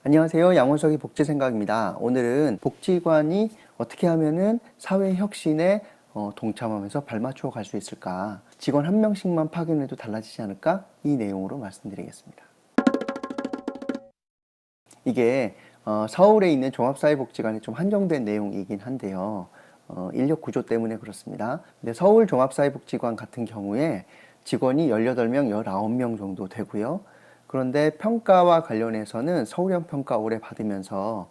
안녕하세요. 양원석의 복지생각입니다. 오늘은 복지관이 어떻게 하면은 사회 혁신에 동참하면서 발맞춰 갈 수 있을까? 직원 한 명씩만 파견해도 달라지지 않을까? 이 내용으로 말씀드리겠습니다. 이게 서울에 있는 종합사회복지관에 좀 한정된 내용이긴 한데요. 인력 구조 때문에 그렇습니다. 근데 서울 종합사회복지관 같은 경우에 직원이 18명, 19명 정도 되고요. 그런데 평가와 관련해서는 서울형 평가 올해 받으면서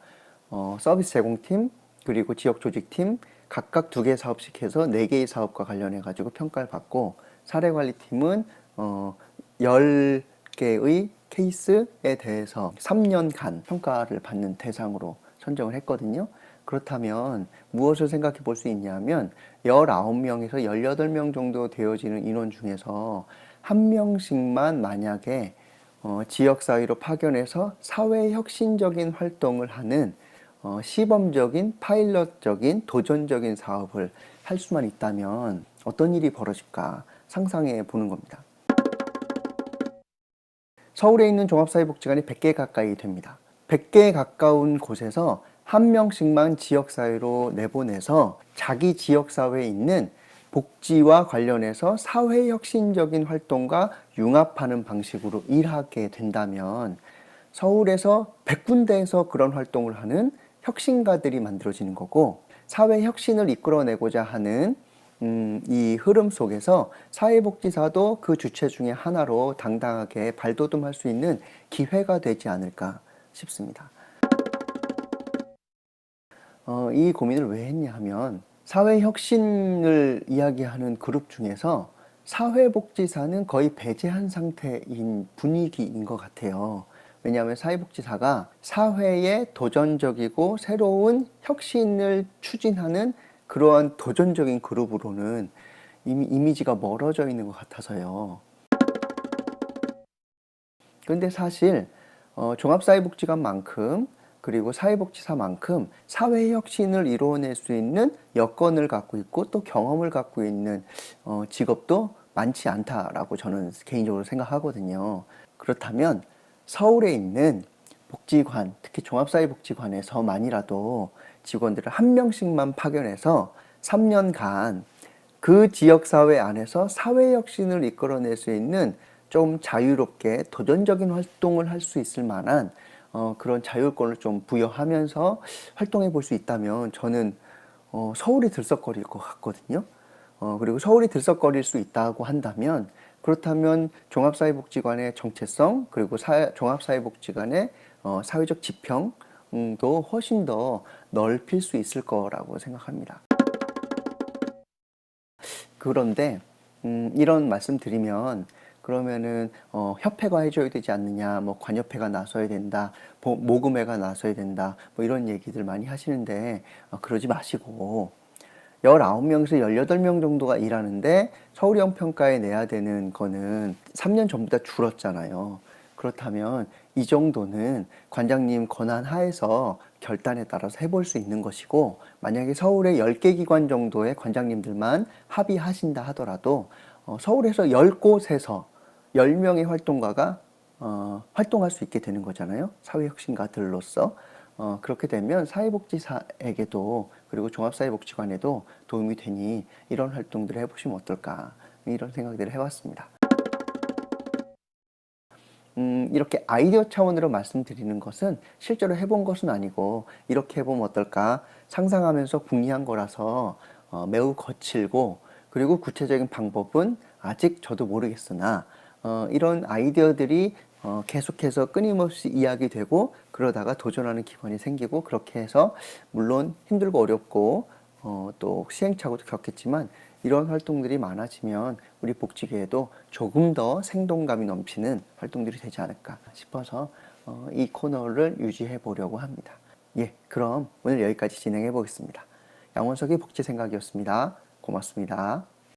서비스 제공팀 그리고 지역조직팀 각각 2개 사업씩 해서 4개의 사업과 관련해 가지고 평가를 받고, 사례관리팀은 10개의 케이스에 대해서 3년간 평가를 받는 대상으로 선정을 했거든요. 그렇다면 무엇을 생각해 볼 수 있냐면 19명에서 18명 정도 되어지는 인원 중에서 한 명씩만 만약에 지역사회로 파견해서 사회혁신적인 활동을 하는 시범적인 파일럿적인 도전적인 사업을 할 수만 있다면 어떤 일이 벌어질까 상상해 보는 겁니다. 서울에 있는 종합사회복지관이 100개 가까이 됩니다. 100개에 가까운 곳에서 한 명씩만 지역사회로 내보내서 자기 지역사회에 있는 복지와 관련해서 사회혁신적인 활동과 융합하는 방식으로 일하게 된다면 서울에서 100군데에서 그런 활동을 하는 혁신가들이 만들어지는 거고, 사회혁신을 이끌어내고자 하는 이 흐름 속에서 사회복지사도 그 주체 중에 하나로 당당하게 발돋움할 수 있는 기회가 되지 않을까 싶습니다. 이 고민을 왜 했냐 하면 사회혁신을 이야기하는 그룹 중에서 사회복지사는 거의 배제한 상태인 분위기인 것 같아요. 왜냐하면 사회복지사가 사회에 도전적이고 새로운 혁신을 추진하는 그러한 도전적인 그룹으로는 이미 이미지가 멀어져 있는 것 같아서요. 근데 사실 종합사회복지관만큼 그리고 사회복지사만큼 사회혁신을 이루어낼 수 있는 여건을 갖고 있고 또 경험을 갖고 있는 직업도 많지 않다라고 저는 개인적으로 생각하거든요. 그렇다면 서울에 있는 복지관, 특히 종합사회복지관에서만이라도 직원들을 한 명씩만 파견해서 3년간 그 지역사회 안에서 사회혁신을 이끌어낼 수 있는 좀 자유롭게 도전적인 활동을 할 수 있을 만한 그런 자율권을 좀 부여하면서 활동해 볼 수 있다면 저는 서울이 들썩거릴 것 같거든요. 그리고 서울이 들썩거릴 수 있다고 한다면, 그렇다면 종합사회복지관의 정체성 그리고 종합사회복지관의 사회적 지평도 훨씬 더 넓힐 수 있을 거라고 생각합니다. 그런데 이런 말씀 드리면 그러면은 협회가 해줘야 되지 않느냐, 뭐 관협회가 나서야 된다, 모금회가 나서야 된다, 뭐 이런 얘기들 많이 하시는데 그러지 마시고 19명에서 18명 정도가 일하는데 서울형 평가에 내야 되는 거는 3년 전보다 줄었잖아요. 그렇다면 이 정도는 관장님 권한 하에서 결단에 따라서 해볼 수 있는 것이고, 만약에 서울에 10개 기관 정도의 관장님들만 합의하신다 하더라도 서울에서 10곳에서 10명의 활동가가 활동할 수 있게 되는 거잖아요. 사회혁신가들로서. 그렇게 되면 사회복지사에게도 그리고 종합사회복지관에도 도움이 되니 이런 활동들을 해보시면 어떨까, 이런 생각들을 해봤습니다. 이렇게 아이디어 차원으로 말씀드리는 것은 실제로 해본 것은 아니고 이렇게 해보면 어떨까 상상하면서 궁리한 거라서 매우 거칠고, 그리고 구체적인 방법은 아직 저도 모르겠으나 이런 아이디어들이 계속해서 끊임없이 이야기되고 그러다가 도전하는 기관이 생기고, 그렇게 해서 물론 힘들고 어렵고 또 시행착오도 겪겠지만 이런 활동들이 많아지면 우리 복지계에도 조금 더 생동감이 넘치는 활동들이 되지 않을까 싶어서 이 코너를 유지해 보려고 합니다. 예, 그럼 오늘 여기까지 진행해 보겠습니다. 양원석의 복지생각이었습니다. 고맙습니다.